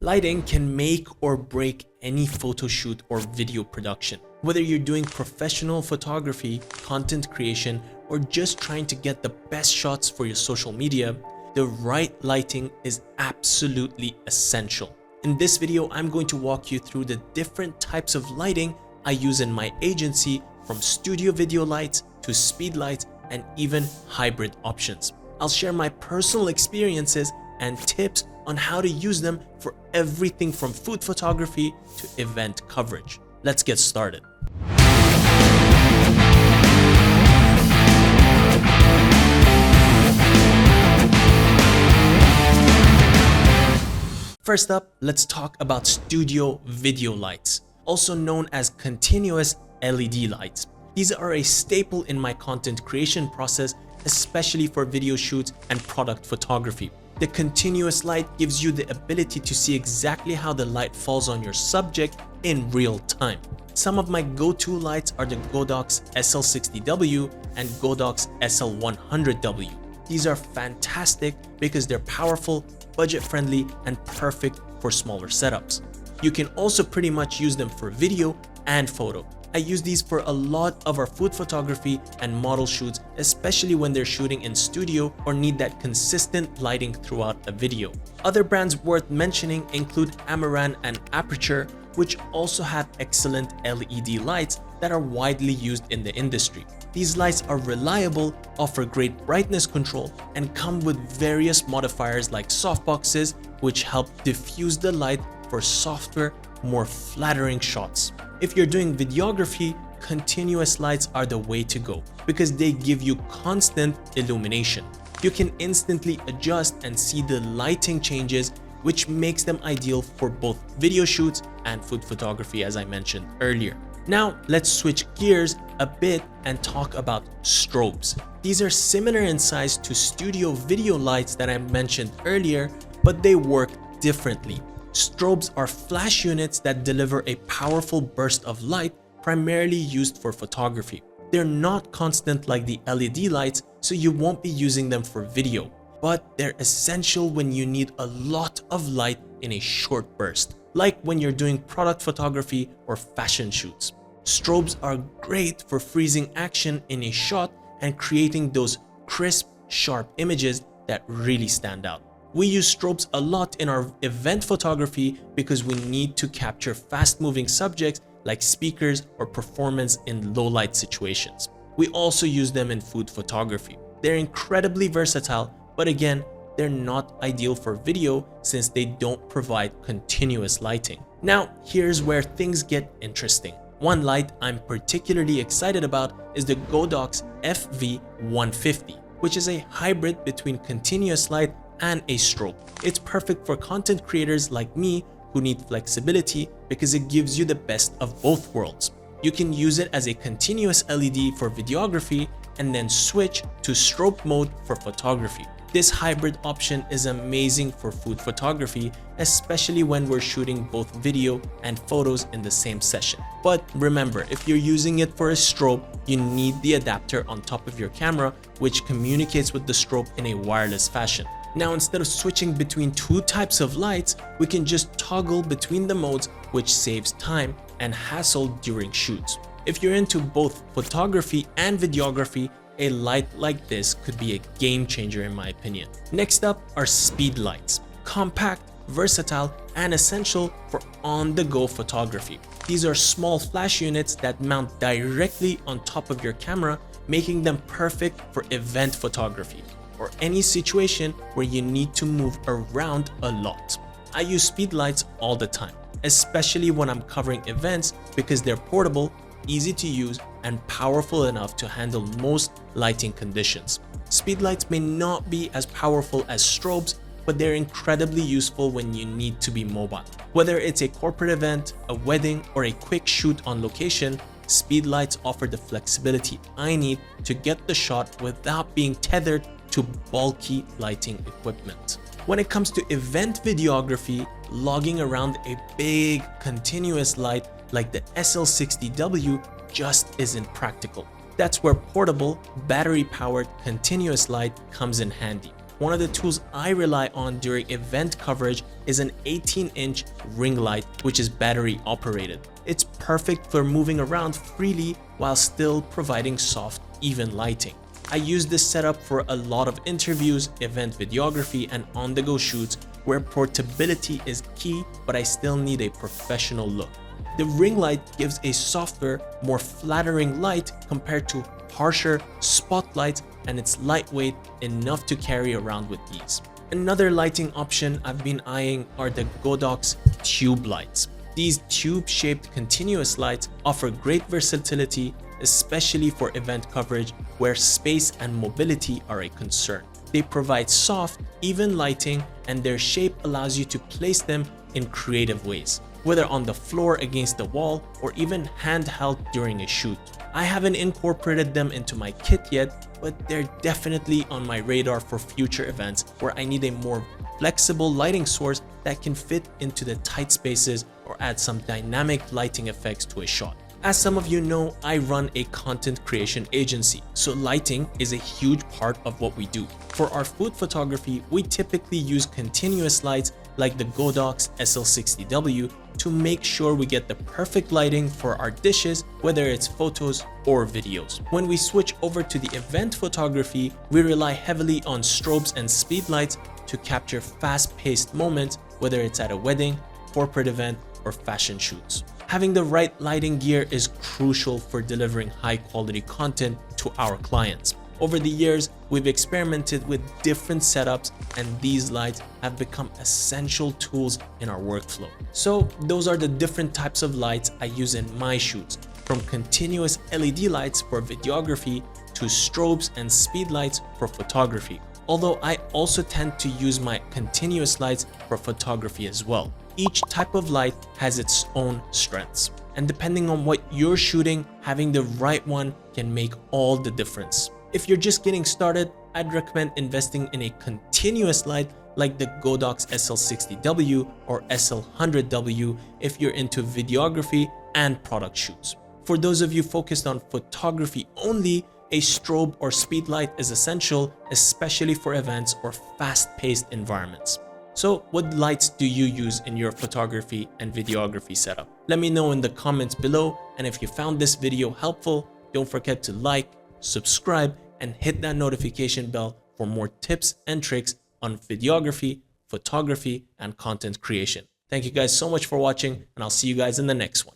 Lighting can make or break any photo shoot or video production. Whether you're doing professional photography, content creation, or just trying to get the best shots for your social media, the right lighting is absolutely essential. In this video, I'm going to walk you through the different types of lighting I use in my agency, from studio video lights to speed lights and even hybrid options. I'll share my personal experiences and tips on how to use them for everything from food photography to event coverage. Let's get started. First up, let's talk about studio video lights, also known as continuous LED lights. These are a staple in my content creation process, especially for video shoots and product photography. The continuous light gives you the ability to see exactly how the light falls on your subject in real time. Some of my go-to lights are the Godox SL60W and Godox SL150W. These are fantastic because they're powerful, budget-friendly, and perfect for smaller setups. You can also pretty much use them for video and photo. I use these for a lot of our food photography and model shoots, especially when they're shooting in studio or need that consistent lighting throughout a video. Other brands worth mentioning include Amaran and Aperture, which also have excellent LED lights that are widely used in the industry. These lights are reliable, offer great brightness control, and come with various modifiers like softboxes, which help diffuse the light for softer, more flattering shots. If you're doing videography, continuous lights are the way to go because they give you constant illumination. You can instantly adjust and see the lighting changes, which makes them ideal for both video shoots and food photography, as I mentioned earlier. Now, let's switch gears a bit and talk about strobes. These are similar in size to studio video lights that I mentioned earlier, but they work differently. Strobes are flash units that deliver a powerful burst of light, primarily used for photography. They're not constant like the LED lights, so you won't be using them for video, but they're essential when you need a lot of light in a short burst, like when you're doing product photography or fashion shoots. Strobes are great for freezing action in a shot and creating those crisp, sharp images that really stand out. We use strobes a lot in our event photography because we need to capture fast-moving subjects like speakers or performance in low-light situations. We also use them in food photography. They're incredibly versatile, but again, they're not ideal for video since they don't provide continuous lighting. Now, here's where things get interesting. One light I'm particularly excited about is the Godox FV150, which is a hybrid between continuous light and a strobe. It's perfect for content creators like me who need flexibility because it gives you the best of both worlds. You can use it as a continuous LED for videography and then switch to strobe mode for photography. This hybrid option is amazing for food photography, especially when we're shooting both video and photos in the same session. But remember, if you're using it for a strobe, you need the adapter on top of your camera, which communicates with the strobe in a wireless fashion. Now, instead of switching between two types of lights, we can just toggle between the modes, which saves time and hassle during shoots. If you're into both photography and videography, a light like this could be a game changer in my opinion. Next up are speed lights. Compact, versatile, and essential for on-the-go photography. These are small flash units that mount directly on top of your camera, making them perfect for event photography or any situation where you need to move around a lot. I use speed lights all the time, especially when I'm covering events because they're portable, easy to use, and powerful enough to handle most lighting conditions. Speed lights may not be as powerful as strobes, but they're incredibly useful when you need to be mobile. Whether it's a corporate event, a wedding, or a quick shoot on location, speed lights offer the flexibility I need to get the shot without being tethered to bulky lighting equipment. When it comes to event videography, logging around a big continuous light like the SL60W just isn't practical. That's where portable, battery-powered continuous light comes in handy. One of the tools I rely on during event coverage is an 18-inch ring light, which is battery operated. It's perfect for moving around freely while still providing soft, even lighting. I use this setup for a lot of interviews, event videography, and on-the-go shoots where portability is key, but I still need a professional look. The ring light gives a softer, more flattering light compared to harsher spotlights, and it's lightweight enough to carry around with ease. Another lighting option I've been eyeing are the Godox tube lights. These tube-shaped continuous lights offer great versatility, especially for event coverage where space and mobility are a concern. They provide soft, even lighting, and their shape allows you to place them in creative ways, whether on the floor against the wall or even handheld during a shoot. I haven't incorporated them into my kit yet, but they're definitely on my radar for future events where I need a more flexible lighting source that can fit into the tight spaces or add some dynamic lighting effects to a shot. As some of you know, I run a content creation agency, so lighting is a huge part of what we do. For our food photography, we typically use continuous lights like the Godox SL60W to make sure we get the perfect lighting for our dishes, whether it's photos or videos. When we switch over to the event photography, we rely heavily on strobes and speedlights to capture fast-paced moments, whether it's at a wedding, corporate event, or fashion shoots. Having the right lighting gear is crucial for delivering high-quality content to our clients. Over the years, we've experimented with different setups, and these lights have become essential tools in our workflow. So those are the different types of lights I use in my shoots, from continuous LED lights for videography to strobes and speed lights for photography. Although I also tend to use my continuous lights for photography as well. Each type of light has its own strengths, and depending on what you're shooting, having the right one can make all the difference. If you're just getting started, I'd recommend investing in a continuous light like the Godox SL60W or SL100W if you're into videography and product shoots. For those of you focused on photography only, a strobe or speed light is essential, especially for events or fast-paced environments. So what lights do you use in your photography and videography setup? Let me know in the comments below, and if you found this video helpful, don't forget to like, subscribe, and hit that notification bell for more tips and tricks on videography, photography, and content creation. Thank you guys so much for watching, and I'll see you guys in the next one.